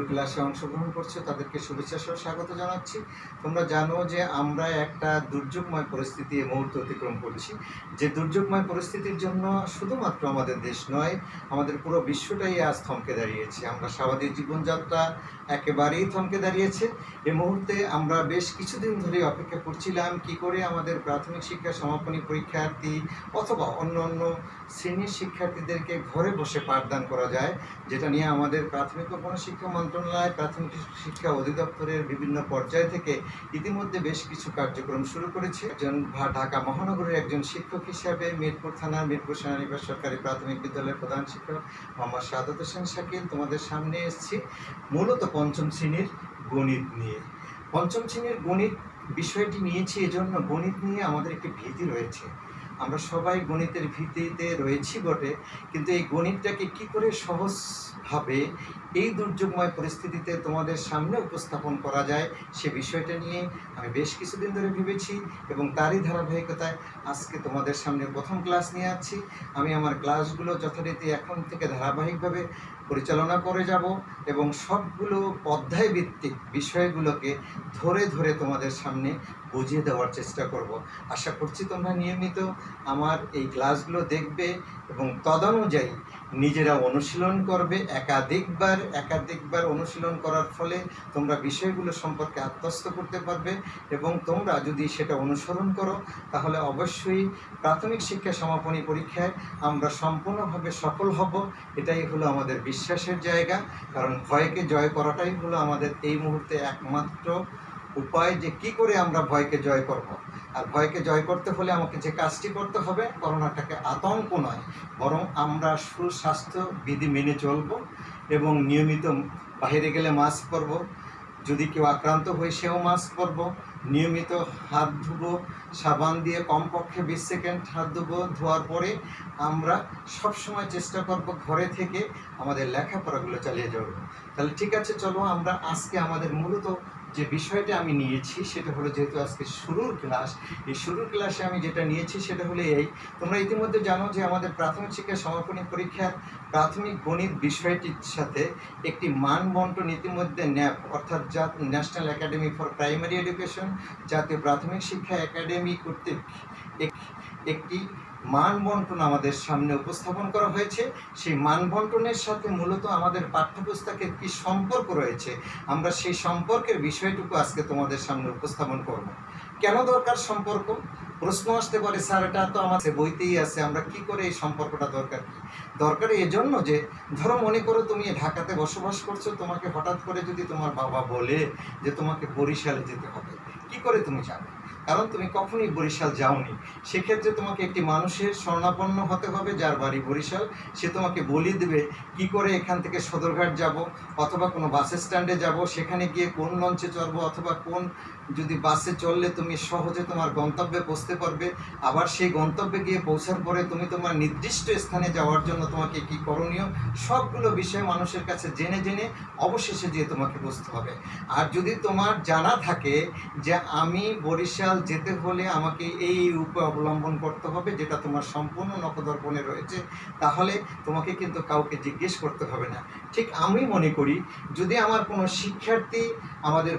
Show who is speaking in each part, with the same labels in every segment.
Speaker 1: ক্লাসে অংশগ্রহণ করছো তাদেরকে শুভেচ্ছা সহ স্বাগত জানাচ্ছি। তোমরা জানো যে আমরা একটা দুর্যোগময় পরিস্থিতি এই মুহূর্তে অতিক্রম করছি, যে দুর্যোগময় পরিস্থিতির জন্য শুধুমাত্র আমাদের দেশ নয়, আমাদের পুরো বিশ্বটাই আজ থমকে দাঁড়িয়েছে। আমরা স্বাভাবিক জীবনযাত্রা একেবারেই থমকে দাঁড়িয়েছে। এই মুহূর্তে আমরা বেশ কিছুদিন ধরে অপেক্ষা করছিলাম কি করে আমাদের প্রাথমিক শিক্ষা সমাপনী পরীক্ষার্থী অথবা অন্য অন্য শ্রেণীর শিক্ষার্থীদেরকে ঘরে বসে পাঠদান করা যায়, যেটা নিয়ে আমাদের প্রাথমিক ও গণশিক্ষা মন্ত্রণালয়, প্রাথমিক শিক্ষা অধিদপ্তরের বিভিন্ন পর্যায় থেকে ইতিমধ্যে বেশ কিছু কার্যক্রম শুরু করেছে। একজন ঢাকা মহানগরের একজন শিক্ষক হিসাবে মিরপুর থানার মিরপুর সেনানিবাস সরকারি প্রাথমিক বিদ্যালয়ের প্রধান শিক্ষক মোহাম্মদ সাদাত হোসেন শাকিল তোমাদের সামনে এসেছি মূলত পঞ্চম শ্রেণীর গণিত নিয়ে। পঞ্চম শ্রেণীর গণিত বিষয়টি নিয়েছি এজন্য, গণিত নিয়ে আমাদের একটি ভীতি রয়েছে। আমরা সবাই গণিতের ভীতিতে রয়েছি বটে, কিন্তু এই গণিতটাকে কী করে সহজভাবে এই দুর্যোগময় পরিস্থিতিতে তোমাদের সামনে উপস্থাপন করা যায় সে বিষয়টা নিয়ে আমি বেশ কিছুদিন ধরে ভেবেছি এবং তারই ধারাবাহিকতায় আজকে তোমাদের সামনে প্রথম ক্লাস নিয়ে আছি। আমি আমার ক্লাসগুলো যথারীতি এখন থেকে ধারাবাহিকভাবে পরিচালনা করে যাব এবং সবগুলো অধ্যায় ভিত্তিক বিষয়গুলোকে ধরে ধরে তোমাদের সামনে বুঝিয়ে দেওয়ার চেষ্টা করব। আশা করছি তোমরা নিয়মিত আমার এই ক্লাসগুলো দেখবে এবং তদনুযায়ী নিজেরা অনুশীলন করবে। একাধিকবার অনুশীলন করার ফলে তোমরা বিষয়গুলো সম্পর্কে আত্মস্থ করতে পারবে এবং তোমরা যদি সেটা অনুসরণ করো তাহলে অবশ্যই প্রাথমিক শিক্ষা সমাপনী পরীক্ষায় আমরা সম্পূর্ণভাবে সফল হব। এটাই হলো আমাদের বিশ্বাসের জায়গা, কারণ ভয়কে জয় করাটাই হলো আমাদের এই মুহূর্তে একমাত্র উপায়, যে কি করে আমরা ভয়কে জয় করব। আর ভয়কে জয় করতে হলে আমাকে যে কাজটি করতে হবে, করোনাটাকে আতঙ্ক নয় বরং আমরা সুস্বাস্থ্য বিধি মেনে চলব এবং নিয়মিত বাইরে গেলে মাস্ক পরব, যদি কেউ আক্রান্ত হয়ে সেও মাস্ক পরব, নিয়মিত হাত ধুবো সাবান দিয়ে, কমপক্ষে 20 সেকেন্ড হাত ধুবো। ধোয়ার পরে আমরা সবসময় চেষ্টা করব ঘরে থেকে আমাদের লেখাপড়াগুলো চালিয়ে যাব। তাহলে ঠিক আছে, চলো আমরা আজকে আমাদের মূলত যে বিষয়টা আমি নিয়েছি সেটা হলো, যেহেতু আজকে শুরুর ক্লাস, এই শুরুর ক্লাসে আমি যেটা নিয়েছি সেটা হলো তোমরা ইতিমধ্যে জানো যে আমাদের প্রাথমিক শিক্ষা সমাপনী পরীক্ষার প্রাথমিক গণিত বিষয়টির সাথে একটি মান বন্টন ইতিমধ্যে ন্যাপ অর্থাৎ national academy for primary education, জাতীয় প্রাথমিক শিক্ষা একাডেমি কর্তৃক একটি মান বন্টন আমাদের সামনে উপস্থাপন করা হয়েছে। সেই মান বন্টনের সাথে মূলত আমাদের পাঠ্যপুস্তকের কী সম্পর্ক রয়েছে, আমরা সেই সম্পর্কের বিষয়টুকু আজকে তোমাদের সামনে উপস্থাপন করব। কেন দরকার সম্পর্ক? প্রশ্ন আসতে পারে, স্যার এটা তো আমাদের বইতেই আছে, আমরা কি করে এই সম্পর্কটা দরকার এজন্য যে ধরো মনে করো তুমি ঢাকাতে বসবাস করছো, তোমাকে হঠাৎ করে যদি তোমার বাবা বলে যে তোমাকে বরিশালে যেতে হবে, কি করে তুমি যাবে? কারণ তুমি কখনোই বরিশাল যাওনি। সেক্ষেত্রে তোমাকে একটি মানুষের শরণাপন্ন হতে হবে যার বাড়ি বরিশাল। সে তোমাকে বলে দেবে কি করে এখান থেকে সদরঘাট যাব অথবা কোনো বাস স্ট্যান্ডে যাব, সেখানে গিয়ে কোন লঞ্চে চড়বো অথবা কোন যদি বাসে চললে তুমি সহজে তোমার গন্তব্যে পৌঁছতে পারবে। আবার সেই গন্তব্যে গিয়ে পৌঁছার পরে তুমি তোমার নির্দিষ্ট স্থানে যাওয়ার জন্য তোমাকে কি করণীয়, সবগুলো বিষয় মানুষের কাছে জেনে জেনে অবশেষে গিয়ে তোমাকে বুঝতে হবে। আর যদি তোমার জানা থাকে যে আমি বরিশাল যেতে হলে আমাকে এই উপায় অবলম্বন করতে হবে, যেটা তোমার সম্পূর্ণ নখদর্পণে রয়েছে, তাহলে তোমাকে কিন্তু কাউকে জিজ্ঞেস করতে হবে না। ঠিক আমি মনে করি যদি আমার কোনো শিক্ষার্থী আমাদের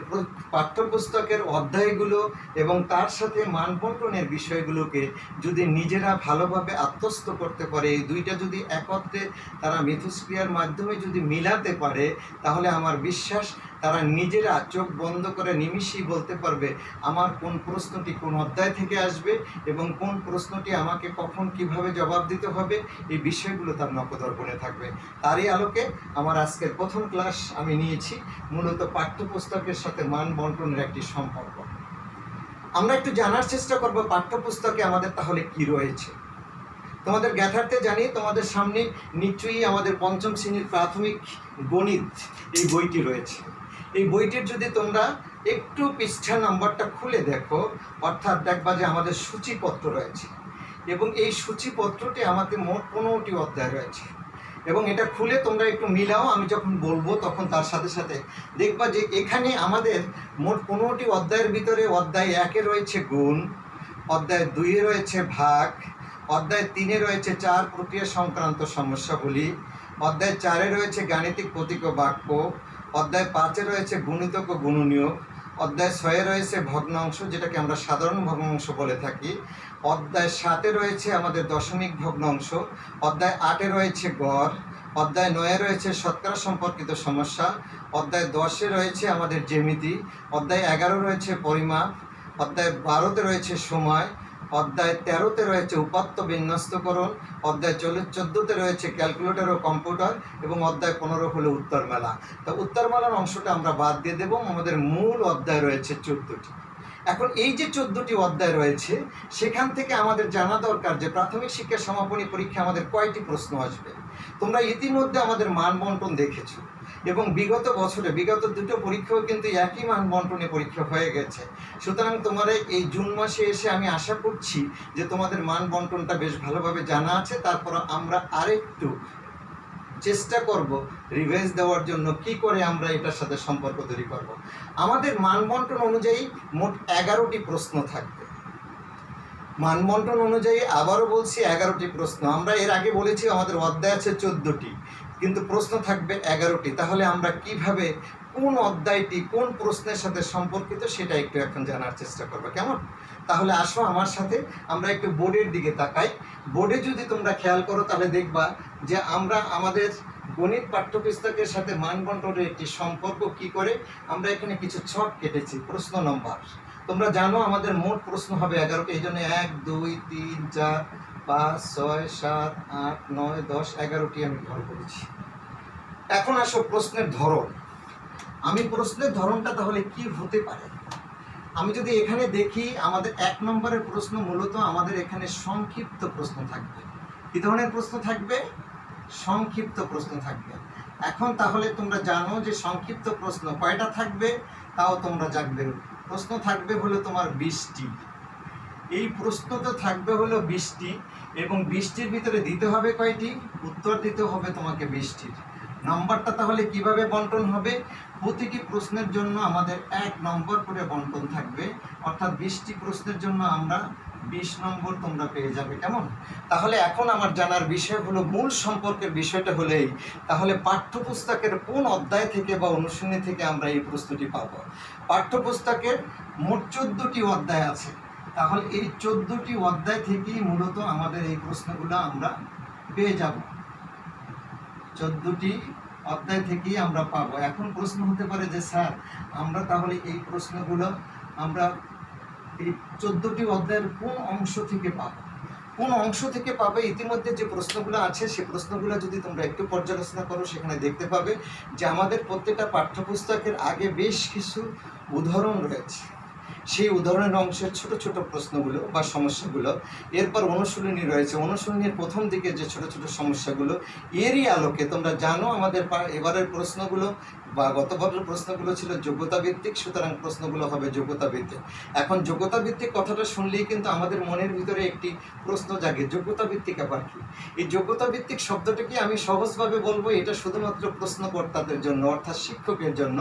Speaker 1: পাঠ্যপুস্তকের অধ্যায়গুলো এবং তার সাথে মানবন্টনের বিষয়গুলোকে যদি নিজেরা ভালোভাবে আত্মস্থ করতে পারে, এই দুইটা যদি একত্রে তারা মিথস্ক্রিয়ার মাধ্যমে যদি মিলাতে পারে, তাহলে আমার বিশ্বাস তারা নিজেরা চোখ বন্ধ করে নিমিষেই বলতে পারবে আমার কোন প্রশ্নটি কোন অধ্যায় থেকে আসবে এবং কোন প্রশ্নটি আমাকে কখন কিভাবে জবাব দিতে হবে, এই বিষয়গুলো তার নখদর্পণে থাকবে। তারই আলোকে আমার আজকের প্রথম ক্লাস আমি নিয়েছি মূলত পাঠ্যপুস্তকের সাথে মান বন্টনের একটি সম্পর্ক। আমরা একটু জানার চেষ্টা করব পাঠ্যপুস্তকে আমাদের তাহলে কি রয়েছে। তোমাদের জ্ঞাতার্থে জানি তোমাদের সামনে নিশ্চয়ই আমাদের পঞ্চম শ্রেণীর প্রাথমিক গণিত এই বইটি রয়েছে। এই বইটির যদি তোমরা একটু পৃষ্ঠা নাম্বারটা খুলে দেখো, অর্থাৎ দেখবা যে আমাদের সূচিপত্র রয়েছে এবং এই সূচিপত্রটি আমাদের মোট 15টি অধ্যায় রয়েছে এবং এটা খুলে তোমরা একটু মিলাও, আমি যখন বলবো তখন তার সাথে সাথে দেখবা যে এখানে আমাদের মোট 15টি অধ্যায়ের ভিতরে অধ্যায় 1-এ রয়েছে গুণ, অধ্যায় 2-এ রয়েছে ভাগ, অধ্যায় 3-এ রয়েছে 4 প্রক্রিয়া সংক্রান্ত সমস্যাগুলি, অধ্যায় 4-এ রয়েছে গাণিতিক প্রতীক ও বাক্য, অধ্যায় 5-এ রয়েছে গুণিতক ও গুণনীয়ক, অধ্যায় 6-এ রয়েছে ভগ্নাংশ, যেটাকে আমরা সাধারণ ভগ্নাংশ বলে থাকি, অধ্যায় 7-এ রয়েছে আমাদের দশমিক ভগ্নাংশ, অধ্যায় 8-এ রয়েছে গড়, অধ্যায় 9-এ রয়েছে শতকরা সম্পর্কিত সমস্যা, অধ্যায় 10-এ রয়েছে আমাদের জ্যামিতি, অধ্যায় 11 রয়েছে পরিমাপ, অধ্যায় 12-তে রয়েছে সময়, অধ্যায় 13-তে রয়েছে উপাত্ত বিন্যস্তকরণ, অধ্যায় 14-তে রয়েছে ক্যালকুলেটর ও কম্পিউটার, এবং অধ্যায় 15 হলো উত্তর মেলা। তো উত্তর মেলার অংশটা আমরা বাদ দিয়ে দেবো। আমাদের মূল অধ্যায় রয়েছে 14টি। এখন এই যে 14টি অধ্যায় রয়েছে, সেখান থেকে আমাদের জানা দরকার যে প্রাথমিক শিক্ষা সমাপনী পরীক্ষা আমাদের কয়টি প্রশ্ন আসবে। তোমরা ইতিমধ্যে আমাদের মান বন্টন দেখেছো, এবং বিগত বছরে বিগত দুটো পরীক্ষাও কিন্তু একই মান বন্টনে পরীক্ষা হয়ে গেছে। সুতরাং তোমার এই জুন মাসে এসে আমি আশা করছি যে তোমাদের মান বন্টনটা বেশ ভালোভাবে জানা আছে। তারপর আমরা আরেকটু চেষ্টা করব রিভাইজ দেওয়ার জন্য কি করে আমরা এটার সাথে সম্পর্ক তৈরি করব। আমাদের মান বন্টন অনুযায়ী মোট 11টি প্রশ্ন থাকবে। মান বন্টন অনুযায়ী আবারও বলছি 11টি প্রশ্ন। আমরা এর আগে বলেছি আমাদের অধ্যায় আছে 14টি, কিন্তু প্রশ্ন থাকবে 11টি। তাহলে আমরা কিভাবে কোন অধ্যায়টি কোন প্রশ্নের সাথে সম্পর্কিত সেটা একটু এখন জানার চেষ্টা করবো, কেমন? তাহলে আসো আমার সাথে আমরা একটু বোর্ডের দিকে তাকাই। বোর্ডে যদি তোমরা খেয়াল করো তাহলে দেখবা যে আমরা আমাদের গণিত পাঠ্যপুস্তকের সাথে মান বন্টনের একটি সম্পর্ক কি করে আমরা এখানে কিছু ছক কেটেছি। প্রশ্ন নম্বর তোমরা জানো আমাদের মোট প্রশ্ন হবে 11টি, এই জন্য 1 2 3 4 5 6 7 8 9 10 11টি আমি ঘর করেছি। এখন আসো প্রশ্নের ধরন। আমি প্রশ্নের ধরনটা তাহলে কি হতে পারে, আমি যদি এখানে দেখি আমাদের 1 নম্বরের প্রশ্ন মূলত আমাদের এখানে সংক্ষিপ্ত প্রশ্ন থাকবে। কি ধরনের প্রশ্ন থাকবে? সংক্ষিপ্ত প্রশ্ন থাকবে। এখন তাহলে তোমরা জানো যে সংক্ষিপ্ত প্রশ্ন কয়টা থাকবে, তাও তোমরা জানবে। প্রশ্ন থাকবে হলো তোমার 20টি। এই প্রশ্ন তো থাকবে হলো 20টি, এবং 20টির ভিতরে দিতে হবে কয়টি? উত্তর দিতে হবে তোমাকে 20টির। নাম্বারটা তাহলে কিভাবে বন্টন হবে? প্রতিটি প্রশ্নের জন্য আমাদের 1 নম্বর করে বন্টন থাকবে, অর্থাৎ 20টি প্রশ্নের জন্য আমরা 20 নম্বর তোমরা পেয়ে যাবে, কেমন? তাহলে এখন আমার জানার বিষয় হলো মূল সম্পর্কের বিষয়টা হলেই তাহলে পাঠ্যপুস্তকের কোন অধ্যায় থেকে বা অনুশীলনী থেকে আমরা এই প্রশ্নটি পাব। পাঠ্যপুস্তকের মোট 14টি অধ্যায় আছে, তাহলে এই 14টি অধ্যায় থেকেই মূলত আমাদের এই প্রশ্নগুলো আমরা পেয়ে যাব। 14টি অধ্যায় থেকেই আমরা পাবো। এখন প্রশ্ন হতে পারে যে স্যার আমরা তাহলে এই প্রশ্নগুলো আমরা এই 14টি অধ্যায়ের কোন অংশ থেকে পাবো? কোন অংশ থেকে পাবে? ইতিমধ্যে যে প্রশ্নগুলো আছে সে প্রশ্নগুলো যদি তোমরা একটু পর্যালোচনা করো, সেখানে দেখতে পাবে যে আমাদের প্রত্যেকটা পাঠ্যপুস্তকের আগে বেশ কিছু উদাহরণ রয়েছে। সেই উদাহরণের অংশের ছোট ছোট প্রশ্নগুলো বা সমস্যাগুলো, এরপর অনুশীলনী রয়েছে। অনুশীলনীর প্রথম দিকে যে ছোট ছোট সমস্যাগুলো, এরই আলোকে তোমরা জানো আমাদের এবারের প্রশ্নগুলো বা গতবারের প্রশ্নগুলো ছিল যোগ্যতা ভিত্তিক, সুতরাং প্রশ্নগুলো হবে যোগ্যতা ভিত্তিক। এখন যোগ্যতা ভিত্তিক কথাটা শুনলেই কিন্তু আমাদের মনের ভিতরে একটি প্রশ্ন জাগে, যোগ্যতা ভিত্তিক আবার কি? এই যোগ্যতা ভিত্তিক শব্দটাকে আমি সহজভাবে বলবো, এটা শুধুমাত্র প্রশ্নকর্তাদের জন্য, অর্থাৎ শিক্ষকের জন্য।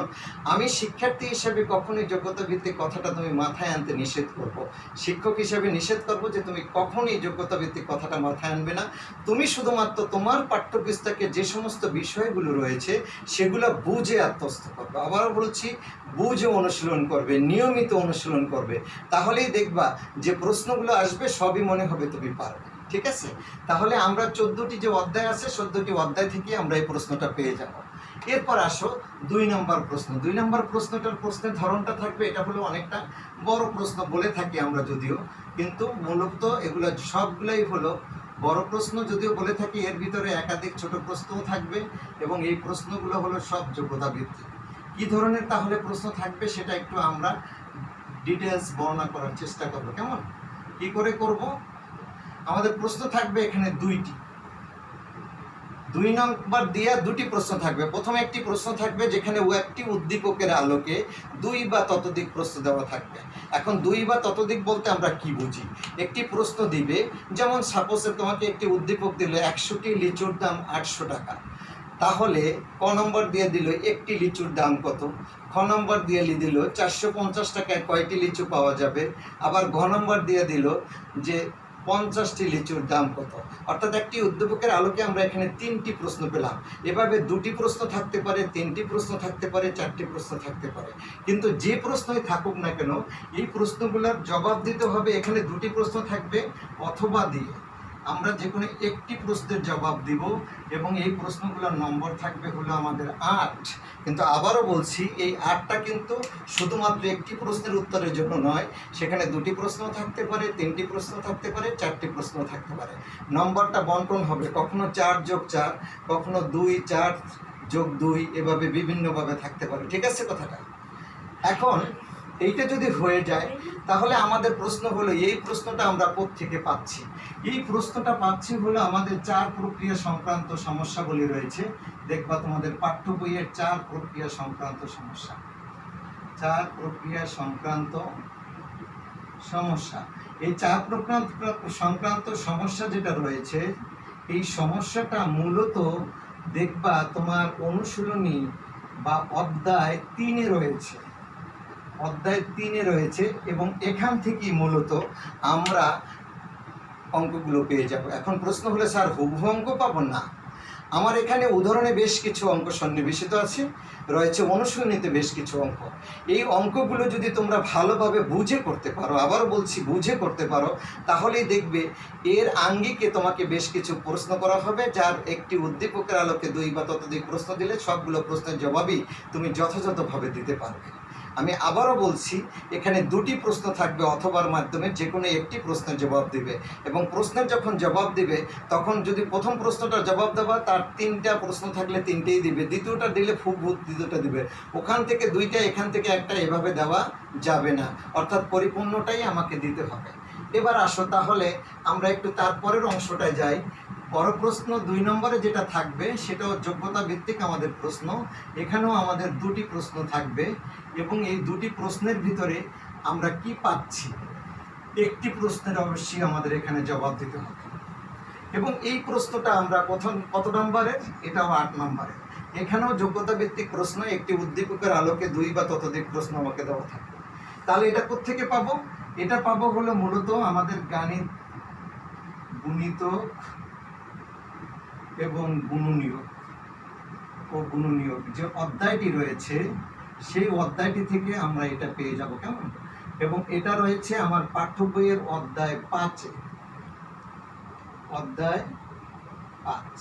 Speaker 1: আমি শিক্ষার্থী হিসাবে কখনোই যোগ্যতা ভিত্তিক কথাটা তুমি মাথায় আনতে নিষেধ করব। শিক্ষক হিসাবে নিষেধ করব যে তুমি কখনোই যোগ্যতা ভিত্তিক কথাটা মাথায় আনবে না। তুমি শুধুমাত্র তোমার পাঠ্যপুস্তকে যে সমস্ত বিষয়গুলো রয়েছে সেগুলো বুঝে আত্মস্থ করবে। আবারও বলছি, বুঝে অনুশীলন করবে, নিয়মিত অনুশীলন করবে, তাহলেই দেখবা যে প্রশ্নগুলো আসবে সবই মনে হবে তুমি পারবে। ঠিক আছে? তাহলে আমরা 14টি যে অধ্যায় আছে 14টি অধ্যায় থেকে আমরা এই প্রশ্নটা পেয়ে যাব। এরপর আসো 2 নম্বর প্রশ্ন। 2 নম্বর প্রশ্নের ধরনটা থাকবে, এটা হলো অনেকটা বড় প্রশ্ন বলে থাকি আমরা যদিও, কিন্তু মূলত এগুলো সবগুলাই হলো বড় প্রশ্ন যদিও বলে থাকি, এর ভিতরে একাধিক ছোট প্রশ্নও থাকবে, এবং এই প্রশ্নগুলো হলো সব যোগ্যতা ভিত্তিক। কী ধরনের তাহলে প্রশ্ন থাকবে সেটা একটু আমরা ডিটেলস বর্ণনা করার চেষ্টা করব, কেমন? কি করে করব? আমাদের প্রশ্ন থাকবে এখানে 2টি। 2 নম্বর দিয়ে 2টি প্রশ্ন থাকবে। প্রথমে একটি প্রশ্ন থাকবে যেখানে একটি উদ্দীপকের আলোকে 2 বা ততোধিক প্রশ্ন দেওয়া থাকবে। এখন 2 বা ততোধিক বলতে আমরা কি বুঝি? একটি প্রশ্ন দিবে, যেমন সাপোজে তোমাকে একটি উদ্দীপক দিল 100টি লিচুর দাম 800 টাকা, তাহলে ক নম্বর দিয়ে দিল একটি লিচুর দাম কত, খ নম্বর দিয়ে দিল 450 টাকায় কয়টি লিচু পাওয়া যাবে, আবার ঘ নম্বর দিয়ে দিল যে 50টি লিচুর দাম কত? অর্থাৎ একটি উদ্দীপকের আলোকে আমরা এখানে 3টি প্রশ্ন পেলাম। এভাবে 2টি প্রশ্ন থাকতে পারে, 3টি প্রশ্ন থাকতে পারে, 4টি প্রশ্ন থাকতে পারে। কিন্তু যে প্রশ্নই থাকুক না কেন, এই প্রশ্নগুলোর জবাব দিতে হবে। এখানে 2টি প্রশ্ন থাকবে অথবা দিয়ে আমরা যে কোনো একটি প্রশ্নের জবাব দিব এবং এই প্রশ্নগুলোর নম্বর থাকবে হলো আমাদের 8। কিন্তু আবারও বলছি, এই 8টা কিন্তু শুধুমাত্র একটি প্রশ্নের উত্তরের জন্য নয়, সেখানে 2টি প্রশ্ন থাকতে পারে, 3টি প্রশ্ন থাকতে পারে, 4টি প্রশ্ন থাকতে পারে। নম্বরটা বন্টন হবে, কখনো 4+4, কখনো 2-4+2, এভাবে বিভিন্নভাবে থাকতে পারে। ঠিক আছে কথাটা? এখন এইটা যদি হয়ে যায় তাহলে আমাদের প্রশ্ন হলো, এই প্রশ্নটা আমরা কোত্থেকে পাচ্ছি? এই প্রশ্নটা পাচ্ছি হলো আমাদের 4 প্রক্রিয়া সংক্রান্ত সমস্যাগুলি রয়েছে। দেখবা তোমাদের পাঠ্য বইয়ের 4 প্রক্রিয়া সংক্রান্ত সমস্যা, 4 প্রক্রিয়া সংক্রান্ত সমস্যা। এই 4 প্রক্রিয়া সংক্রান্ত সমস্যা যেটা রয়েছে, এই সমস্যাটা মূলত দেখবা তোমার অনুশীলনী বা অধ্যায় 3-এ রয়েছে, অধ্যায় 3-এ রয়েছে এবং এখান থেকেই মূলত আমরা অঙ্কগুলো পেয়ে যাব। এখন প্রশ্ন হলো, স্যার হুবহু অঙ্ক পাবো না? আমার এখানে উদাহরণে বেশ কিছু অঙ্ক সন্নিবেশিত আছে, রয়েছে অনুশীলনীতে বেশ কিছু অঙ্ক। এই অঙ্কগুলো যদি তোমরা ভালোভাবে বুঝে করতে পারো, আবারও বলছি বুঝে করতে পারো, তাহলেই দেখবে এর আঙ্গিকে তোমাকে বেশ কিছু প্রশ্ন করা হবে, যার একটি উদ্দীপকের আলোকে 2 বা ততোধিক প্রশ্ন দিলে সবগুলো প্রশ্নের জবাবই তুমি যথাযথভাবে দিতে পারবে। আমি আবারও বলছি, এখানে 2টি প্রশ্ন থাকবে অথবার মাধ্যমে যে কোনো একটি প্রশ্নের জবাব দিবে এবং প্রশ্নের যখন জবাব দিবে তখন যদি প্রথম প্রশ্নটার জবাব দেওয়া, তার 3টা প্রশ্ন থাকলে 3টেই দিবে, দ্বিতীয়টা দিলে খুব দ্বিতীয়টা দিবে, ওখান থেকে 2টা, এখান থেকে একটা, এভাবে দেওয়া যাবে না। অর্থাৎ পরিপূর্ণটাই আমাকে দিতে হবে। এবার আসো তাহলে আমরা একটু তারপরের অংশটায় যাই। বড় প্রশ্ন 2 নম্বরে যেটা থাকবে সেটাও যোগ্যতা ভিত্তিক আমাদের প্রশ্ন। এখানেও আমাদের 2টি প্রশ্ন থাকবে এবং এই 2টি প্রশ্নের ভিতরে আমরা কি পাচ্ছি, একটি প্রশ্নের অবশ্যই আমাদের এখানে জবাব দিতে হবে। এবং এই প্রশ্নটা আমরা কত নম্বরের? এটাও 8 নম্বরের। এখানেও যোগ্যতা ভিত্তিক প্রশ্ন, একটি উদ্দীপকের আলোকে 2 বা ততোধিক প্রশ্ন আমাকে দেওয়া থাকবে। তাহলে এটা কোত্থেকে পাবো? এটা পাবো হলো মূলত আমাদের গুণিতক এবং গুণনীয়ক যে অধ্যায়টি রয়েছে, সেই অধ্যায়টি থেকে আমরা এটা পেয়ে যাব। কেমন? এবং এটা রয়েছে আমার পাঠ্য বইয়ের অধ্যায় 5-এ, অধ্যায় 5,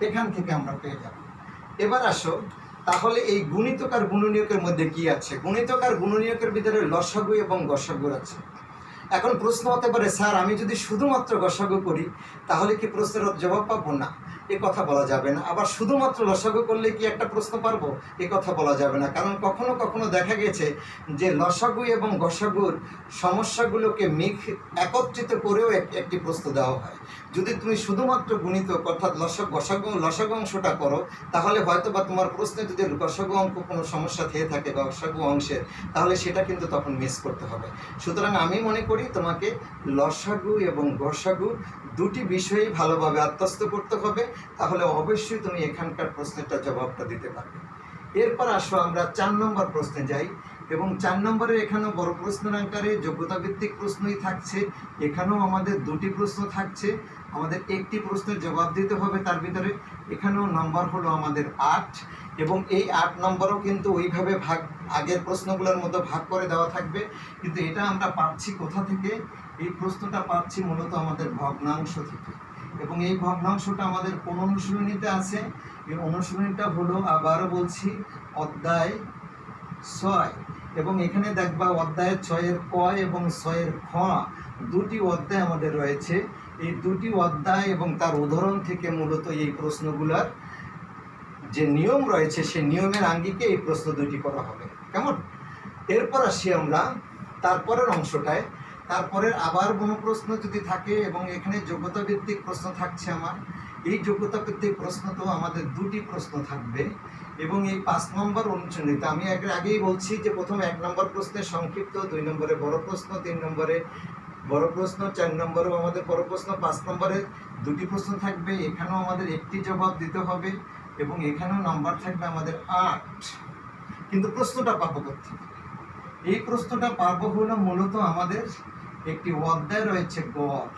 Speaker 1: এখান থেকে আমরা পেয়ে যাব। এবার আসো তাহলে এই গুণিতক আর গুণনীয়কের মধ্যে কি আছে? গুণিতক আর গুণনীয়কের ভিতরে লসাগু এবং গসাগু আছে। এখন প্রশ্ন হতে পারে, স্যার আমি যদি শুধুমাত্র গসাগু করি তাহলে কি প্রশ্নের জবাব পাবো? না, এ কথা বলা যাবে না। আবার শুধুমাত্র লসাগু করলে কি একটা প্রশ্ন পারবো? এ কথা বলা যাবে না। কারণ কখনো কখনো দেখা গেছে যে লসাগু এবং গসাগুর সমস্যাগুলোকে একত্রিত করেও একটি প্রশ্ন দেওয়া হয়। যদি তুমি শুধুমাত্র গুণিতক অর্থাৎ লসাগু অংশটা করো, তাহলে হয়তো বা তোমার প্রশ্নে যদি গসাগু অঙ্ক কোনো সমস্যা থেকে থাকে গসাগু অংশের, তাহলে সেটা কিন্তু তখন মিস করতে হবে। সুতরাং আমি মনে করি তোমাকে লসাগু এবং গসাগু 2টি বিষয়েই ভালোভাবে আত্মস্থ করতে হবে, তাহলে অবশ্যই তুমি এখানকার প্রশ্নেরটা জবাবটা দিতে পারবে। এরপর আসো আমরা 4 নম্বর প্রশ্নে যাই এবং 4 নম্বরে এখানেও বড় প্রশ্নের আকারে যোগ্যতা ভিত্তিক প্রশ্নই থাকছে। এখানেও আমাদের 2টি প্রশ্ন থাকছে, আমাদের একটি প্রশ্নের জবাব দিতে হবে তার ভিতরে। এখানেও নম্বর হলো আমাদের 8 এবং এই 8 নম্বরও কিন্তু ওইভাবে আগের প্রশ্নগুলোর মতো ভাগ করে দেওয়া থাকবে। কিন্তু এটা আমরা পাচ্ছি কোথা থেকে? এই প্রশ্নটা পাচ্ছি মূলত আমাদের ভগ্নাংশ থেকে এবং এই ভগ্নাংশটা আমাদের কোন অনুশীলনীতে আছে? এই অনুশীলনীটা হলো, আবারও বলছি, অধ্যায় 6 এবং এখানে দেখবা অধ্যায় 6-এর ক এবং 6-এর খ 2টি অধ্যায় আমাদের রয়েছে। এই 2টি অধ্যায় এবং তার উদাহরণ থেকে মূলত এই প্রশ্নগুলোর যে নিয়ম রয়েছে সেই নিয়মের আঙ্গিকে এই প্রশ্ন 2টি করা হবে। কেমন? এরপর আসি আমরা তারপরের অংশটায়। তারপরের আবার কোনো প্রশ্ন যদি থাকে এবং এখানে যোগ্যতা ভিত্তিক প্রশ্ন থাকছে আমার, এই যোগ্যতা ভিত্তিক প্রশ্ন তো আমাদের 2টি প্রশ্ন থাকবে এবং এই 5 নম্বর অনুশীলনীতে আমি আগেই বলছি যে প্রথম 1 নম্বর প্রশ্নের সংক্ষিপ্ত, 2 নম্বরে বড় প্রশ্ন, 3 নম্বরে বড় প্রশ্ন, 4 নম্বরেও আমাদের বড় প্রশ্ন, 5 নম্বরে 2টি প্রশ্ন থাকবে। এখানেও আমাদের একটি জবাব দিতে হবে এবং এখানেও নাম্বার থাকবে আমাদের 8। কিন্তু প্রশ্নটা পাবো কোথায়? এই প্রশ্নটা পাবো হলো মূলত আমাদের একটি অধ্যায় রয়েছে গড়,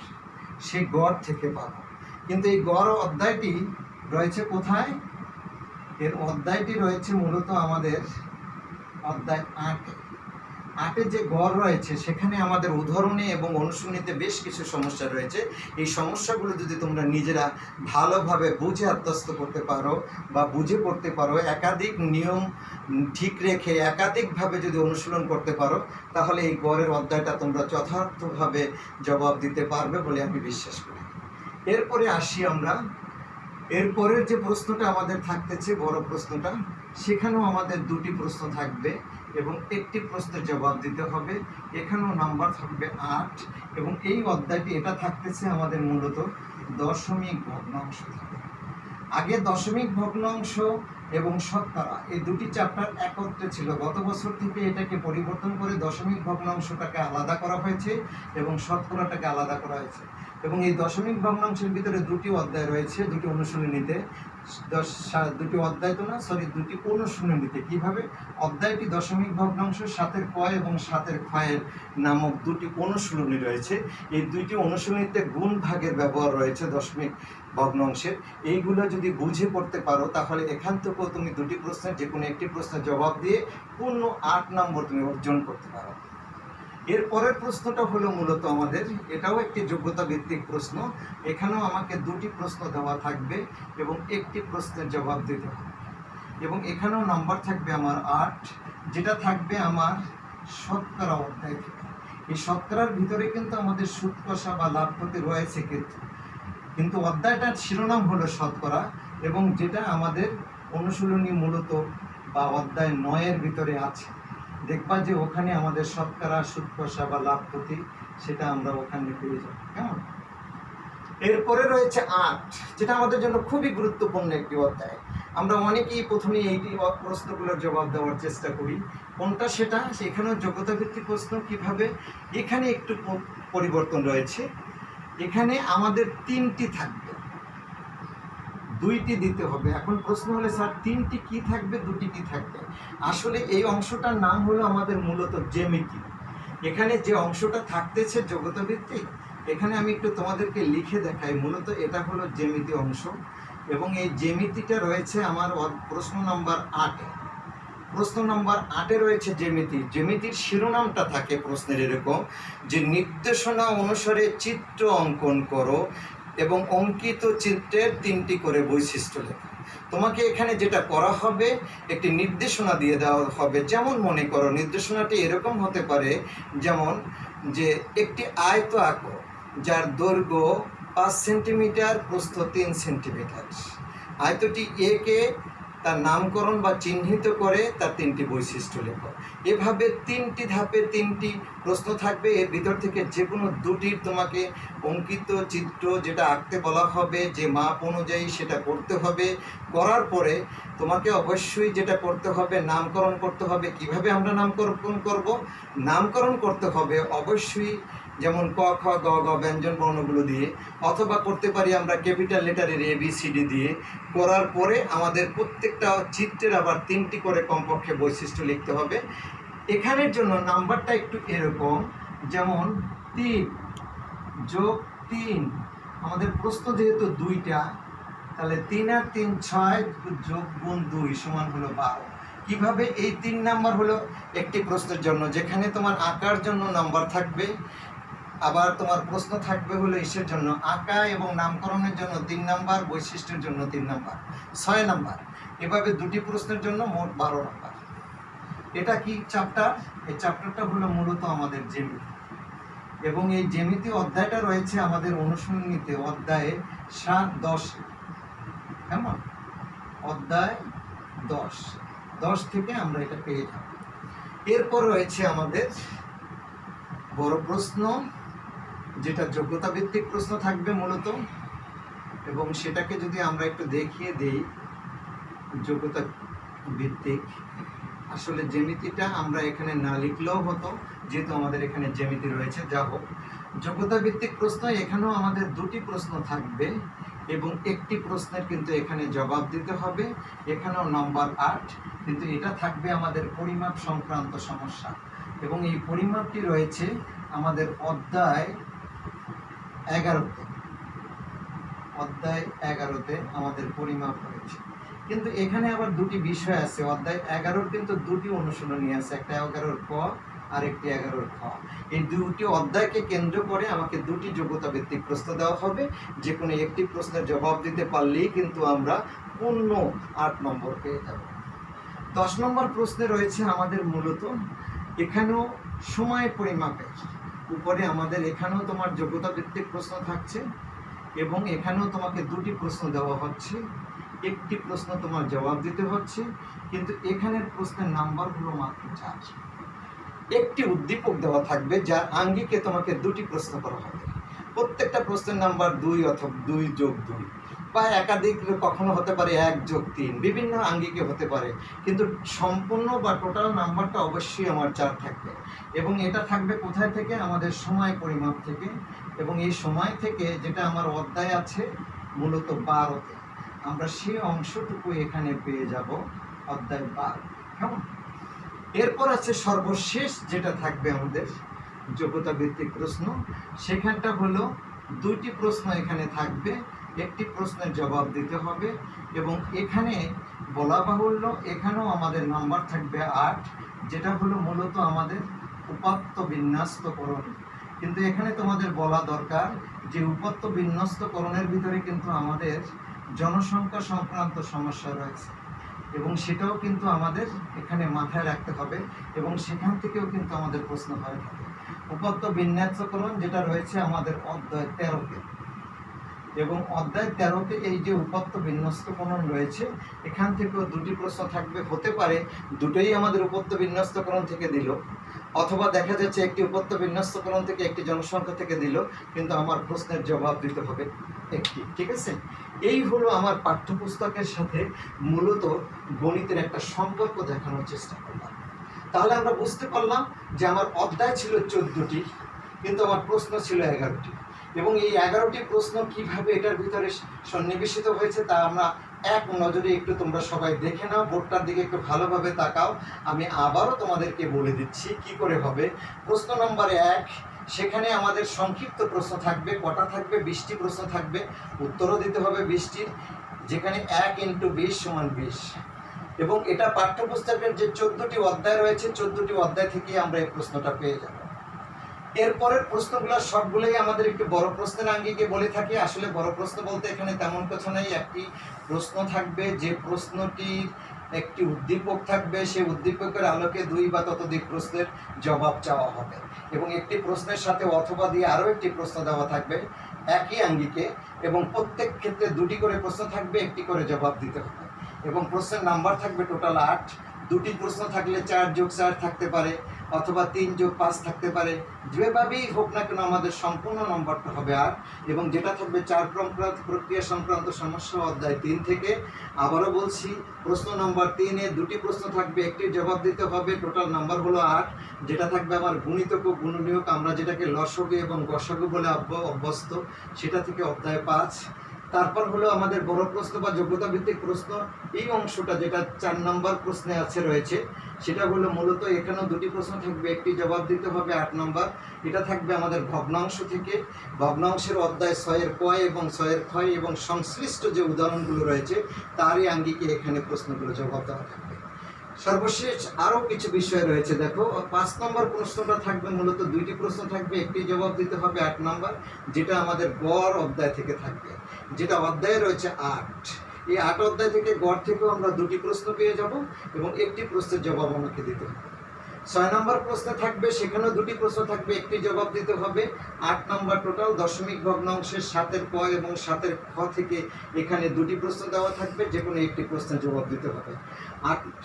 Speaker 1: সেই গড় থেকে পাবো। কিন্তু এই গড় অধ্যায়টি রয়েছে কোথায়? এর অধ্যায়টি রয়েছে মূলত আমাদের অধ্যায় 8 যে গড় রয়েছে সেখানে আমাদের উদাহরণে এবং অনুশীলনীতে বেশ কিছু সমস্যা রয়েছে। এই সমস্যাগুলো যদি তোমরা নিজেরা ভালোভাবে বুঝে আত্মস্থ করতে পারো বা বুঝে করতে পারো, একাধিক নিয়ম ঠিক রেখে একাধিকভাবে যদি অনুশীলন করতে পারো, তাহলে এই গড়ের অধ্যায়টা তোমরা যথার্থভাবে জবাব দিতে পারবে বলে আমি বিশ্বাস করি। এরপরে আসি আমরা, এরপরের যে প্রশ্নটা আমাদের থাকতেছে বড় প্রশ্নটা, সেখানেও আমাদের দুটি প্রশ্ন থাকবে এবং একটি প্রশ্নের জবাব দিতে হবে। এখানেও নাম্বার থাকবে 8 এবং এই অধ্যায়টি এটা থাকতেছে আমাদের মূলত দশমিক ভগ্নাংশ থাকবে। আগে দশমিক ভগ্নাংশ এবং শতকরা এই দুটি চ্যাপ্টার একত্রে ছিল। গত বছর থেকে এটাকে পরিবর্তন করে দশমিক ভগ্নাংশটাকে আলাদা করা হয়েছে এবং শতকরাটাকে আলাদা করা হয়েছে। এবং এই দশমিক ভগ্নাংশের ভিতরে দুটি অধ্যায় রয়েছে, দুটি অনুশীলনীতে, দুটি অধ্যায় তো না, দুটি অনুশীলনীতে। কিভাবে? অধ্যায়টি দশমিক ভগ্নাংশ, 7 ক এবং 7 খ নামক দুটি অনুশীলনী রয়েছে। এই দুইটি অনুশীলনীতে গুণ ভাগের ব্যবহার রয়েছে দশমিক ভগ্নাংশের। এইগুলো যদি বুঝে করতে পারো তাহলে এখান থেকেও তুমি দুটি প্রশ্নের যে কোনো একটি প্রশ্নের জবাব দিয়ে পূর্ণ 8 নম্বর তুমি অর্জন করতে পারো। এর পরের প্রশ্নটা হলো মূলত আমাদের, এটাও একটি যোগ্যতা ভিত্তিক প্রশ্ন। এখানেও আমাকে দুটি প্রশ্ন দেওয়া থাকবে এবং একটি প্রশ্নের জবাব দিতে হবে এবং এখানেও নাম্বার থাকবে আমার 8, যেটা থাকবে আমার শতকরা অধ্যায় থেকে। এই শতকরার ভিতরে কিন্তু আমাদের সুদ কষা বা লাভ ক্ষতি রয়েছে, কিন্তু অধ্যায়টার শিরোনাম হলো শতকরা এবং যেটা আমাদের অনুশীলনী মূলত বা অধ্যায় 9 ভিতরে আছে। দেখবা যে ওখানে আমাদের শতকরা, সুদ কষা বা লাভ ক্ষতি সেটা আমরা ওখানে পেয়ে যাব। কেমন? এরপরে রয়েছে 8, যেটা আমাদের জন্য খুবই গুরুত্বপূর্ণ একটি অধ্যায়। আমরা অনেকেই প্রথমে এই প্রশ্নগুলোর জবাব দেওয়ার চেষ্টা করি। কোনটা সেটা? সেখানেও যোগ্যতা ভিত্তিক প্রশ্ন। কিভাবে? এখানে একটু পরিবর্তন রয়েছে। এখানে আমাদের 3টি থাকবে, 2টি দিতে হবে। এখন প্রশ্ন হলে স্যার 3টি কি থাকবে, 2টি কি থাকবে? আসলে এই অংশটার নাম হলো আমাদের মূলত জ্যামিতি। এখানে যে অংশটা থাকতেছে যোগ্যতা ভিত্তিক, এখানে আমি একটু তোমাদেরকে লিখে দেখাই। মূলত এটা হলো জ্যামিতি অংশ এবং এই জ্যামিতিটা রয়েছে আমার প্রশ্ন নাম্বার 8-এ। প্রশ্ন নাম্বার 8-এ রয়েছে জ্যামিতি। জ্যামিতির শিরোনামটা থাকে প্রশ্নের এরকম যে নির্দেশনা অনুসারে চিত্র অঙ্কন করো এবং অঙ্কিত চিত্রের 3টি করে বৈশিষ্ট্য লেখো। তোমাকে এখানে যেটা করা হবে, একটি নির্দেশনা দিয়ে দেওয়া হবে। যেমন মনে করো নির্দেশনাটি এরকম হতে পারে, যেমন যে একটি আয়ত আঁকো যার দৈর্ঘ্য 5 সেন্টিমিটার, প্রস্থ 3 সেন্টিমিটার। আয়তটি একে তার নামকরণ বা চিহ্নিত করে তার 3টি বৈশিষ্ট্য লেখো। এভাবে 3টি ধাপে 3টি প্রশ্ন থাকবে। এর ভিতর থেকে যে কোনো 2টির তোমাকে অঙ্কিত চিত্র যেটা আঁকতে বলা হবে, যে মাপ অনুযায়ী সেটা করতে হবে। করার পরে তোমাকে অবশ্যই যেটা করতে হবে, নামকরণ করতে হবে। কিভাবে আমরা নামকরণ করব? নামকরণ করতে হবে অবশ্যই যেমন ক, খ, গ, ঘ ব্যঞ্জন বর্ণগুলো দিয়ে, অথবা করতে পারি আমরা ক্যাপিটাল লেটারের ABCD দিয়ে। করার পরে আমাদের প্রত্যেকটা চিত্রের আবার 3টি করে কমপক্ষে বৈশিষ্ট্য লিখতে হবে। এখানের জন্য নাম্বারটা একটু এরকম, যেমন 3 যোগ 3, আমাদের প্রশ্ন যেহেতু 2টা, তাহলে 3 আর 3 6 যোগ গুণ 2 সমান হলো 12। কিভাবে? এই 3 নাম্বার হলো একটি প্রশ্নের জন্য, যেখানে তোমার আঁকার জন্য নাম্বার থাকবে, আবার তোমার প্রশ্ন থাকবে হলো ইসের জন্য আঁকা এবং নামকরণের জন্য 3 নাম্বার, বৈশিষ্ট্যের জন্য 3 নাম্বার, 6 নাম্বার। এভাবে 2টি প্রশ্নের জন্য মোট 12 নাম্বার। এটা কি চ্যাপ্টার? এই চ্যাপ্টারটা হলো মূলত আমাদের জ্যামিতি এবং এই জ্যামিতি অধ্যায়টা রয়েছে আমাদের অনুশীলনীতে অধ্যায়ে 7-10। কেমন? অধ্যায় 10 থেকে আমরা এটা পেয়ে যাব। এরপর রয়েছে আমাদের বড় প্রশ্ন, যেটা যোগ্যতা ভিত্তিক প্রশ্ন থাকবে মূলত, এবং সেটাকে যদি আমরা একটু দেখিয়ে দেই যোগ্যতা ভিত্তিক। আসলে জ্যামিতিটা আমরা এখানে না লিখলেও হতো, যেহেতু আমাদের এখানে জ্যামিতি রয়েছে। যা হোক, যোগ্যতা ভিত্তিক প্রশ্ন এখানেও আমাদের 2টি প্রশ্ন থাকবে এবং একটি প্রশ্নের কিন্তু এখানে জবাব দিতে হবে। এখানেও নাম্বার 8, কিন্তু এটা থাকবে আমাদের পরিমাপ সংক্রান্ত সমস্যা এবং এই পরিমাপটি রয়েছে আমাদের অধ্যায় 11-তে। অধ্যায় 11-তে আমাদের পরিমাপ রয়েছে, কিন্তু এখানে আবার দুটি বিষয় আছে। অধ্যায় 11-র কিন্তু দুটি অনুশীলনী আছে, একটা 11-র ক আর একটি 11-র খ। এই দুটি অধ্যায়কে কেন্দ্র করে আমাকে দুটি যোগ্যতা ভিত্তিক প্রশ্ন দেওয়া হবে। যে কোনো একটি প্রশ্নের জবাব দিতে পারলেই কিন্তু আমরা পূর্ণ 8 নম্বর পেয়ে যাব। 10 নম্বর প্রশ্নে রয়েছে আমাদের মূলত এখানেও সময় পরিমাপের উপরে আমাদের এখানেও তোমার যোগ্যতা ভিত্তিক প্রশ্ন থাকছে এবং এখানেও তোমাকে দুটি প্রশ্ন দেওয়া হচ্ছে, একটি প্রশ্ন তোমার জবাব দিতে হচ্ছে, কিন্তু এখানের প্রশ্নের নাম্বার হলো মাত্র 4। একটি উদ্দীপক দেওয়া থাকবে যার আঙ্গিকে তোমাকে দুটি প্রশ্ন করা হবে। প্রত্যেকটা প্রশ্নের নাম্বার 2 অথবা 2+2 বা একাধিক, কখনো হতে পারে 1+3, বিভিন্ন আঙ্গিকে হতে পারে, কিন্তু সম্পূর্ণ বা টোটাল নাম্বারটা অবশ্যই আমার 4 থাকবে। এবং এটা থাকবে কোথায় থেকে? আমাদের সময় পরিমাপ থেকে। এবং এই সময় থেকে যেটা আমার অধ্যায় আছে মূলত 12-তে, আমরা সেই অংশটুকু এখানে পেয়ে যাব, অধ্যায় 12। কেমন? এরপর আছে সর্বশেষ যেটা থাকবে আমাদের যোগ্যতা ভিত্তিক প্রশ্ন, সেখানটা হলো 2টি প্রশ্ন এখানে থাকবে, একটি প্রশ্নের জবাব দিতে হবে। এবং এখানে বলা বাহুল্য এখানেও আমাদের নাম্বার থাকবে 8, যেটা হলো মূলত আমাদের উপাত্ত বিন্যস্তকরণ। কিন্তু এখানে তোমাদের বলা দরকার যে উপাত্ত বিন্যস্তকরণের ভিতরে কিন্তু আমাদের জনসংখ্যা সংক্রান্ত সমস্যা রয়েছে এবং সেটাও কিন্তু আমাদের এখানে মাথায় রাখতে হবে এবং সেখান থেকেও কিন্তু আমাদের প্রশ্ন হয়ে থাকে। উপাত্ত বিন্যস্তকরণ যেটা রয়েছে আমাদের অধ্যায় 13-তে, এবং অধ্যায় 13-তে এই যে উপাত্ত বিন্যস্তকরণ রয়েছে এখান থেকেও দুটি প্রশ্ন থাকবে। হতে পারে দুটোই আমাদের উপাত্ত বিন্যস্তকরণ থেকে দিল, অথবা দেখা যাচ্ছে একটি উপাত্ত বিন্যস্তকরণ থেকে একটি জনসংখ্যা থেকে দিল, কিন্তু আমার প্রশ্নের জবাব দিতে হবে একটি। ঠিক আছে? এই হলো আমার পাঠ্যপুস্তকের সাথে মূলত গণিতের একটা সম্পর্ক দেখানোর চেষ্টা করলাম। তাহলে আমরা বুঝতে পারলাম যে আমার অধ্যায় ছিল 14টি, কিন্তু আমার প্রশ্ন ছিল 11টি, এবং এই 11টি প্রশ্ন কিভাবে এটার ভিতরে সন্নিবেশিত হয়েছে তা আমরা এক নজরে একটু তোমরা সবাই দেখে নাও। বোর্ডটার দিকে একটু ভালোভাবে তাকাও। আমি আবারও তোমাদেরকে বলে দিচ্ছি কি করে হবে। প্রশ্ন নম্বর 1, সেখানে আমাদের সংক্ষিপ্ত প্রশ্ন থাকবে। কটা থাকবে? 20টি প্রশ্ন থাকবে, উত্তরও দিতে হবে 20টির, যেখানে 1 × 20 = 20। এবং এটা পাঠ্যপুস্তকের যে 14টি অধ্যায় রয়েছে 14টি অধ্যায় থেকে আমরা এই প্রশ্নটা পেয়ে যাব। এরপরের প্রশ্নগুলো সবগুলোই আমাদের একটু বড় প্রশ্নের আঙ্গিকে বলে থাকি। আসলে বড় প্রশ্ন বলতে এখানে তেমন কিছু নেই। একটি প্রশ্ন থাকবে, যে প্রশ্নটির একটি উদ্দীপক থাকবে, সেই উদ্দীপকের আলোকে 2 বা ততোধিক প্রশ্নের জবাব চাওয়া হবে, এবং একটি প্রশ্নের সাথে অথবা দিয়ে আরও একটি প্রশ্ন দেওয়া থাকবে একই আঙ্গিকে, এবং প্রত্যেক ক্ষেত্রে 2টি করে প্রশ্ন থাকবে, একটি করে জবাব দিতে হবে, এবং প্রশ্নের নাম্বার থাকবে টোটাল 8। 2টি প্রশ্ন থাকলে 4+4 থাকতে পারে, অথবা 3+5 থাকতে পারে। যেভাবেই হোক না কেন আমাদের সম্পূর্ণ নম্বরটা হবে 8, এবং যেটা থাকবে 4 প্রক্রিয়া সংক্রান্ত সমস্যা অধ্যায় 3 থেকে। আবারও বলছি, প্রশ্ন নম্বর 3-এ 2টি প্রশ্ন থাকবে, একটি জবাব দিতে হবে, টোটাল নাম্বার হলো 8। যেটা থাকবে আমার গুণিতক ও গুণনীয়ক, আমরা যেটাকে লসগু এবং গসগু বলে অভ্যস্ত, সেটা থেকে অধ্যায় 5। তারপর হলো আমাদের বড় প্রশ্ন বা যোগ্যতা ভিত্তিক প্রশ্ন। এই অংশটা যেটা 4 নম্বর প্রশ্নে রয়েছে সেটা হলো মূলত এখানেও 2টি প্রশ্ন থাকবে, একটি জবাব দিতে হবে 8 নম্বর। এটা থাকবে আমাদের ভগ্নাংশ থেকে। ভগ্নাংশের অধ্যায় 6-এর ক এবং 6-এর খ এবং সংশ্লিষ্ট যে উদাহরণগুলো রয়েছে তারই আঙ্গিকে এখানে প্রশ্নগুলো জবাব দেওয়া থাকবে। সর্বশেষ আরও কিছু বিষয় রয়েছে। দেখো, 5 নম্বর প্রশ্নটা থাকবে মূলত 2টি প্রশ্ন থাকবে, একটি জবাব দিতে হবে 8 নম্বর, যেটা আমাদের গড় অধ্যায় থেকে থাকবে, যেটা অধ্যায়ে রয়েছে 8। এই 8 অধ্যায় থেকে গড় থেকেও আমরা 2টি প্রশ্ন পেয়ে যাব এবং একটি প্রশ্নের জবাব আমাকে দিতে হবে। 6 নম্বর প্রশ্ন থাকবে, সেখানেও 2টি প্রশ্ন থাকবে, একটি জবাব দিতে হবে। 8 নম্বর টোটাল দশমিক ভগ্নাংশের 7-এর ক এবং 7-এর খ থেকে এখানে 2টি প্রশ্ন দেওয়া থাকবে, যে কোনো একটি প্রশ্নের জবাব দিতে হবে।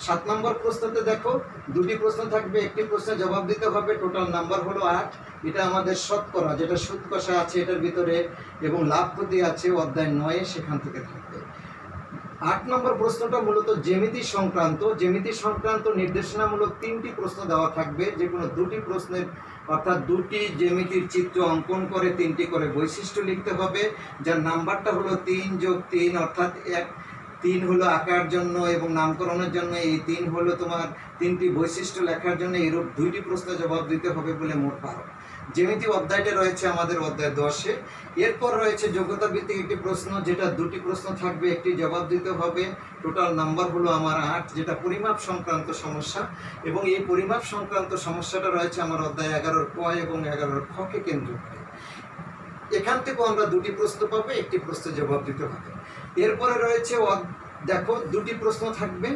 Speaker 1: 7 নম্বর প্রশ্নতে দেখো 2টি প্রশ্ন থাকবে, একটি প্রশ্নের জবাব দিতে হবে, টোটাল নাম্বার হলো 8। এটা আমাদের শতকরা, যেটা সুদ কষা আছে এটার ভিতরে, এবং লাভ ক্ষতি আছে অধ্যায় 9-এ, সেখান থেকে থাকবে। 8 নম্বর প্রশ্নটা মূলত জ্যামিতি সংক্রান্ত নির্দেশনামূলক 3টি প্রশ্ন দেওয়া থাকবে, যে কোনো 2টি প্রশ্নের, অর্থাৎ 2টি জ্যামিতির চিত্র অঙ্কন করে 3টি করে বৈশিষ্ট্য লিখতে হবে, যার নাম্বারটা হলো 3+3, অর্থাৎ 3 হলো আঁকার জন্য এবং নামকরণের জন্য, এই 3 হলো তোমার 3টি বৈশিষ্ট্য লেখার জন্য। এরূপ 2টি প্রশ্ন জবাব দিতে হবে বলে মোট 12। জ্যামিতি অধ্যায়টা রয়েছে আমাদের অধ্যায় 10-এ। এরপর রয়েছে যোগ্যতা ভিত্তিক একটি প্রশ্ন, যেটা দুটি প্রশ্ন থাকবে, একটি জবাব দিতে হবে। টোটাল নাম্বার হলো আমার 8, যেটা পরিমাপ সংক্রান্ত সমস্যা, এবং এই পরিমাপ সংক্রান্ত সমস্যাটা রয়েছে আমার অধ্যায় 11-র ক এবং 11-র খকে কেন্দ্র করে। এখান থেকেও আমরা দুটি প্রশ্ন পাবো, একটি প্রশ্নের জবাব দিতে হবে। এরপরে রয়েছে দেখো, দুটি প্রশ্ন থাকবে,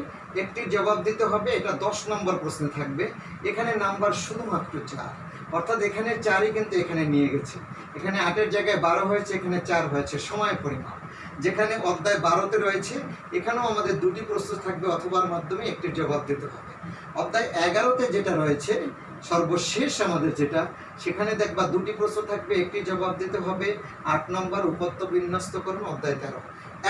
Speaker 1: একটি জবাব দিতে হবে, এটা 10 নম্বর প্রশ্নে থাকবে। এখানে নাম্বার শুধুমাত্র 4, অর্থাৎ এখানে 4ই কিন্তু এখানে নিয়ে গেছে। এখানে 8-এর জায়গায় 12 হয়েছে, এখানে 4 হয়েছে, সময় পরিমাপ। যেখানে অধ্যায় 12-তে রয়েছে, এখানেও আমাদের দুটি প্রশ্ন থাকবে, অথবার মাধ্যমে একটির জবাব দিতে হবে। অধ্যায় 11-তে যেটা রয়েছে সর্বশেষ আমাদের যেটা, সেখানে দেখবা দুটি প্রশ্ন থাকবে, একটি জবাব দিতে হবে। 8 নম্বর উপত্য বিন্যস্তকরণ, অধ্যায় 13।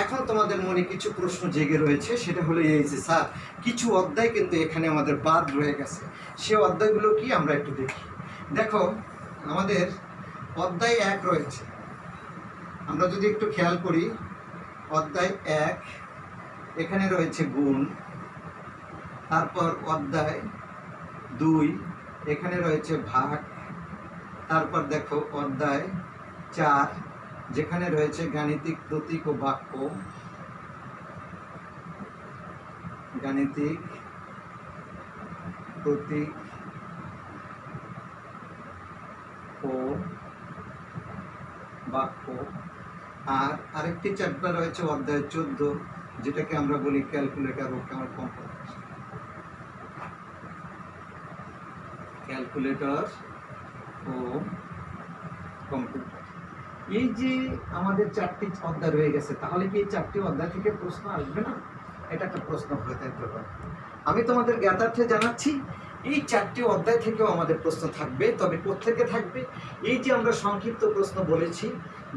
Speaker 1: এখন তোমাদের মনে কিছু প্রশ্ন জেগে রয়েছে, সেটা হলো এই যে স্যার, কিছু অধ্যায় কিন্তু এখানে আমাদের বাদ রয়ে গেছে, সে অধ্যায়গুলো কি আমরা একটু দেখি। দেখো, আমাদের অধ্যায় 1 রয়েছে, আমরা যদি একটু খেয়াল করি, অধ্যায় 1 এখানে রয়েছে গুণ। তারপর অধ্যায় 2 এখানে রয়েছে ভাগ। তারপর দেখো অধ্যায় 4 যেখানে রয়েছে গাণিতিক প্রতীক ও বাক্য, গাণিতিক প্রতীক ও বাক্য। আর আরেকটি চ্যাপ্টার রয়েছে অধ্যায় 14, যেটাকে আমরা বলি ক্যালকুলেটর ও কম্পিউটার। ক্যালকুলেটর ও কম্পিউটার, এই যে আমাদের 4টি অধ্যায় রয়ে গেছে, তাহলে কি এই 4টি অধ্যায় থেকে প্রশ্ন আসবে না? এটা একটা প্রশ্ন হয়ে থাকতে পারে। আমি তোমাদের জ্ঞাতার্থে জানাচ্ছি, এই 4টি অধ্যায় থেকেও আমাদের প্রশ্ন থাকবে। তবে কোত্থেকে থাকবে? এই যে আমরা সংক্ষিপ্ত প্রশ্ন বলেছি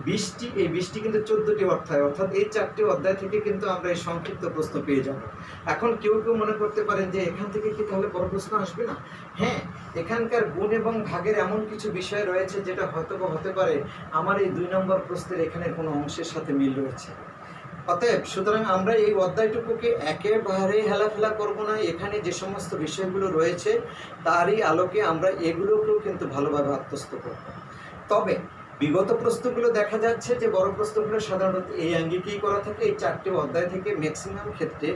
Speaker 1: 20টি, এই 20টি কিন্তু 14টি অধ্যায়, অর্থাৎ এই 4টি অধ্যায় থেকে কিন্তু আমরা এই সংক্ষিপ্ত প্রশ্ন পেয়ে যাব। এখন কেউ কেউ মনে করতে পারেন যে এখান থেকে কি তাহলে বড় প্রশ্ন আসবে না? হ্যাঁ, এখানকার গুণ এবং ভাগের এমন কিছু বিষয় রয়েছে যেটা হয়তো হতে পারে আমার এই 2 নম্বর প্রশ্নের এখানে কোনো অংশের সাথে মিল রয়েছে। অতএব সুতরাং আমরা এই অধ্যায়টুকুকে একেবারে হেলাফেলা করব না। এখানে যে সমস্ত বিষয়গুলো রয়েছে তারই আলোকে আমরা এগুলোকেও কিন্তু ভালোভাবে আত্মস্থ করব। তবে বিগত প্রশ্নগুলো দেখা যাচ্ছে যে বড় প্রশ্নগুলো সাধারণত এই আঙ্গিকেই করা থাকে। এই 4টি অধ্যায় থেকে ম্যাক্সিমাম ক্ষেত্রে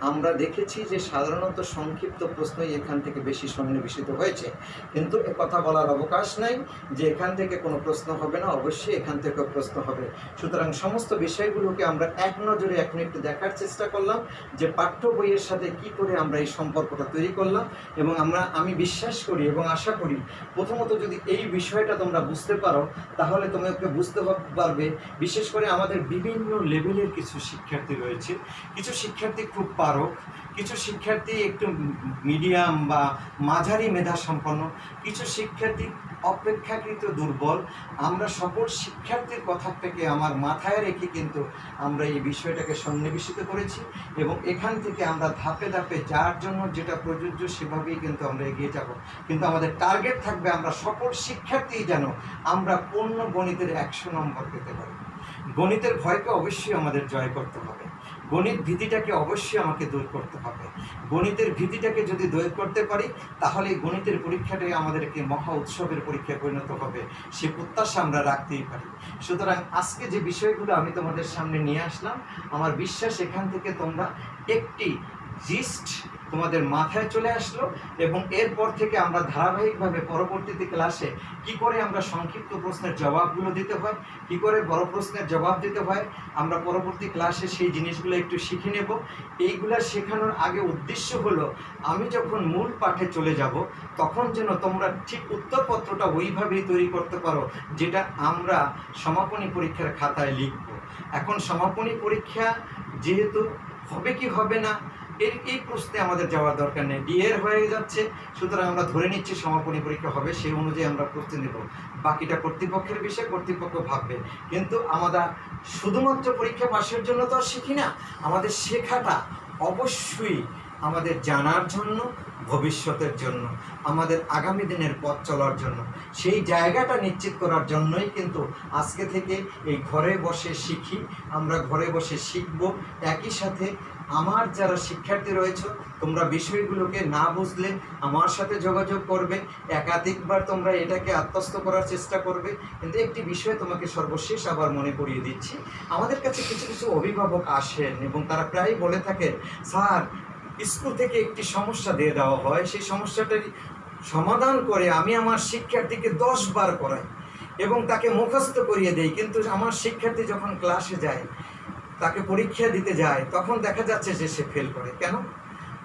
Speaker 1: আমরা দেখেছি যে সাধারণত সংক্ষিপ্ত প্রশ্নই এখান থেকে বেশি সন্নিবেশিত হয়েছে। কিন্তু কথা বলার অবকাশ নাই যে এখান থেকে কোনো প্রশ্ন হবে না, অবশ্যই এখান থেকেও প্রশ্ন হবে। সুতরাং সমস্ত বিষয়গুলোকে আমরা এক নজরে এখন একটু দেখার চেষ্টা করলাম যে পাঠ্য বইয়ের সাথে কি করে আমরা এই সম্পর্কটা তৈরি করলাম। এবং আমি বিশ্বাস করি এবং আশা করি প্রথমত যদি এই বিষয়টা তোমরা বুঝতে পারো তাহলে তোমাকে বুঝতে পারবে। বিশেষ করে আমাদের বিভিন্ন লেভেলের কিছু শিক্ষার্থী রয়েছে, কিছু শিক্ষার্থী খুব পারক, কিছু শিক্ষার্থী একটু মিডিয়াম বা মাঝারি মেধা সম্পন্ন, কিছু শিক্ষার্থী অপেক্ষাকৃত দুর্বল। আমরা সকল শিক্ষার্থীর কথা থেকে আমার মাথায় রেখে কিন্তু আমরা এই বিষয়টাকে সন্নিবেশিত করেছি এবং এখান থেকে আমরা ধাপে ধাপে যার জন্য যেটা প্রযোজ্য সেভাবেই কিন্তু আমরা এগিয়ে যাব। কিন্তু আমাদের টার্গেট থাকবে আমরা সকল শিক্ষার্থী যেন আমরা পূর্ণ গণিতের 100 নম্বর পেতে পারি। গণিতের ভয়কে অবশ্যই আমাদের জয় করতে হবে, গণিত ভীতিটাকে অবশ্যই আমাকে দূর করতে হবে। গণিতের ভীতিটাকে যদি দূর করতে পারি তাহলে গণিতের পরীক্ষাটাই আমাদেরকে মহা উৎসবের পরীক্ষায় পরিণত হবে, সে প্রত্যাশা আমরা রাখতেই পারি। সুতরাং আজকে যে বিষয়গুলো আমি তোমাদের সামনে নিয়ে আসলাম, আমার বিশ্বাস এখান থেকে তোমরা একটি জিস্ট তোমাদের মাথায় চলে আসলো এবং এরপর থেকে আমরা ধারাবাহিকভাবে পরবর্তীতে ক্লাসে কি করে আমরা সংক্ষিপ্ত প্রশ্নের জবাবগুলো দিতে হয়, কি করে বড় প্রশ্নের জবাব দিতে হয়, আমরা পরবর্তী ক্লাসে সেই জিনিসগুলো একটু শিখে নেব। এইগুলা শেখানোর আগে উদ্দেশ্য হলো আমি যখন মূল পাঠে চলে যাব তখন যেন তোমরা ঠিক উত্তরপত্রটা ওইভাবেই তৈরি করতে পারো যেটা আমরা সমাপনী পরীক্ষার খাতায় লিখব। এখন সমাপনী পরীক্ষা যেহেতু হবে কি হবে না এই প্রশ্নে আমাদের যাওয়ার দরকার নেই, ডিএর হয়ে যাচ্ছে, সুতরাং আমরা ধরে নিচ্ছি সমাপনী পরীক্ষা হবে, সেই অনুযায়ী আমরা প্রস্তুতি নেব। বাকিটা কর্তৃপক্ষের বিষয়, কর্তৃপক্ষ ভাববে। কিন্তু আমরা শুধুমাত্র পরীক্ষা পাশের জন্য তো আর শিখি না, আমাদের শেখাটা অবশ্যই আমাদের জানার জন্য, ভবিষ্যতের জন্য, আমাদের আগামী দিনের পথ চলার জন্য। সেই জায়গাটা নিশ্চিত করার জন্যই কিন্তু আজকে থেকে এই ঘরে বসে শিখি, আমরা ঘরে বসে শিখব, একই সাথে আমার যারা শিক্ষার্থী রয়েছে তোমরা বিষয়গুলোকে না বুঝলে আমার সাথে যোগাযোগ করবে, একাধিকবার তোমরা এটাকে আত্মস্থ করার চেষ্টা করবে। কিন্তু একটি বিষয় তোমাকে সর্বশেষ আবার মনে করিয়ে দিচ্ছি, আমাদের কাছে কিছু কিছু অভিভাবক আসেন এবং তারা প্রায়ই বলে থাকেন, স্যার স্কুল থেকে একটি সমস্যা দিয়ে দেওয়া হয়, সেই সমস্যাটার সমাধান করে আমি আমার শিক্ষার্থীকে 10 বার করাই এবং তাকে মুখস্থ করিয়ে দেই, কিন্তু আমার শিক্ষার্থী যখন ক্লাসে যায়, তাকে পরীক্ষা দিতে যায়, তখন দেখা যাচ্ছে যে সে ফেল করে। কেন?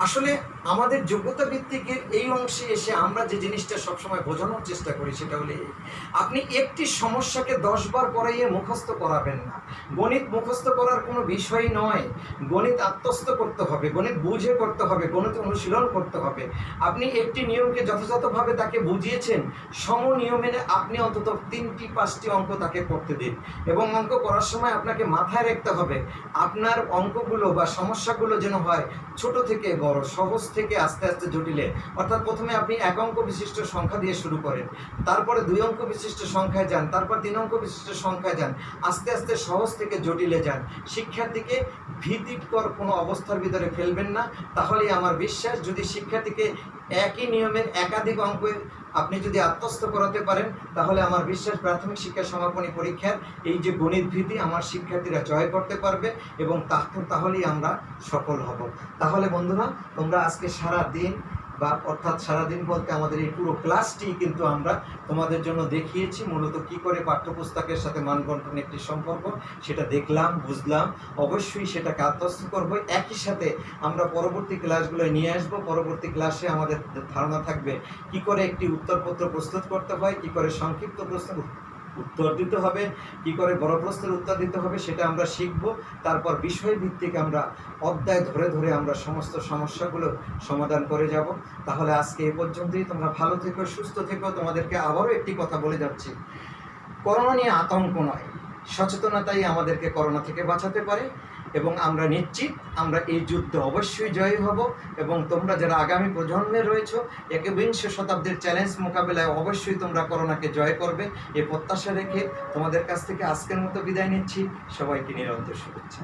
Speaker 1: আসলে আমাদের যোগ্যতা ভিত্তিকের এই অংশে এসে আমরা যে জিনিসটা সবসময় বোঝানোর চেষ্টা করি সেটা হলে আপনি একটি সমস্যাকে 10 বার করাইয়ে মুখস্থ করাবেন না। গণিত মুখস্থ করার কোনো বিষয় নয়, গণিত আত্মস্থ করতে হবে, গণিত বুঝে করতে হবে, গণিত অনুশীলন করতে হবে। আপনি একটি নিয়মকে যথাযথভাবে তাকে বুঝিয়েছেন, সম নিয়মে আপনি অন্তত 3টি 5টি অঙ্ক তাকে করতে দিন এবং অঙ্ক করার সময় আপনাকে মাথায় রাখতে হবে আপনার অঙ্কগুলো বা সমস্যাগুলো যেন হয় ছোট থেকে বড়, সহজ থেকে আস্তে আস্তে জটিলে। অর্থাৎ প্রথমে আপনি 1 অঙ্ক বিশিষ্ট সংখ্যা দিয়ে শুরু করেন, তারপরে 2 অঙ্ক বিশিষ্ট সংখ্যায় যান, তারপর 3 অঙ্ক বিশিষ্ট সংখ্যায় যান, আস্তে আস্তে সহজ থেকে জটিলে যান। শিক্ষার্থীকে ভীতিকর কোনো অবস্থার ভিতরে ফেলবেন না, তাহলেই আমার বিশ্বাস যদি শিক্ষার্থীকে একই নিয়মের একাধিক অঙ্কের আপনি যদি আত্মস্থ করাতে পারেন, তাহলে আমার বিশ্বাস প্রাথমিক শিক্ষা সমাপনী পরীক্ষার এই যে গণিত ভীতি আমার শিক্ষার্থীরা জয় করতে পারবে এবং তাহলেই আমরা সফল হব। তাহলে বন্ধুরা, তোমরা আজকে সারা দিন বা অর্থাৎ সারাদিন বলতে আমাদের এই পুরো ক্লাসটি কিন্তু আমরা তোমাদের জন্য দেখিয়েছি মূলত কি করে পাঠ্যপুস্তকের সাথে মানবন্টন একটি সম্পর্ক, সেটা দেখলাম, বুঝলাম। অবশ্যই সেটাকে আত্মস্থ করবো। একই সাথে আমরা পরবর্তী ক্লাসগুলো নিয়ে আসবো। পরবর্তী ক্লাসে আমাদের ধারণা থাকবে কি করে একটি উত্তরপত্র প্রস্তুত করতে হয়, কি করে সংক্ষিপ্ত প্রশ্ন উত্তর দিতে হবে, কি করে বড় প্রশ্নের উত্তর দিতে হবে, সেটা আমরা শিখব। তারপর বিষয়ভিত্তিক আমরা অধ্যায় ধরে ধরে আমরা সমস্ত সমস্যাগুলো সমাধান করে যাব। তাহলে আজকে এ পর্যন্তই। তোমরা ভালো থেকো, সুস্থ থেকো। তোমাদেরকে আবারও একটি কথা বলে যাচ্ছি, করোনা নিয়ে আতঙ্ক নয়, সচেতনতাই আমাদেরকে করোনা থেকে বাঁচাতে পারে এবং আমরা নিশ্চিত আমরা এই যুদ্ধে অবশ্যই জয়ী হব। এবং তোমরা যারা আগামী প্রজন্মে রয়েছো, 21শ শতাব্দীর চ্যালেঞ্জ মোকাবেলায় অবশ্যই তোমরা করোনাকে জয় করবে, এ প্রত্যাশা রেখে তোমাদের কাছ থেকে আজকের মতো বিদায় নিচ্ছি। সবাইকে নিরন্তর শুভেচ্ছা।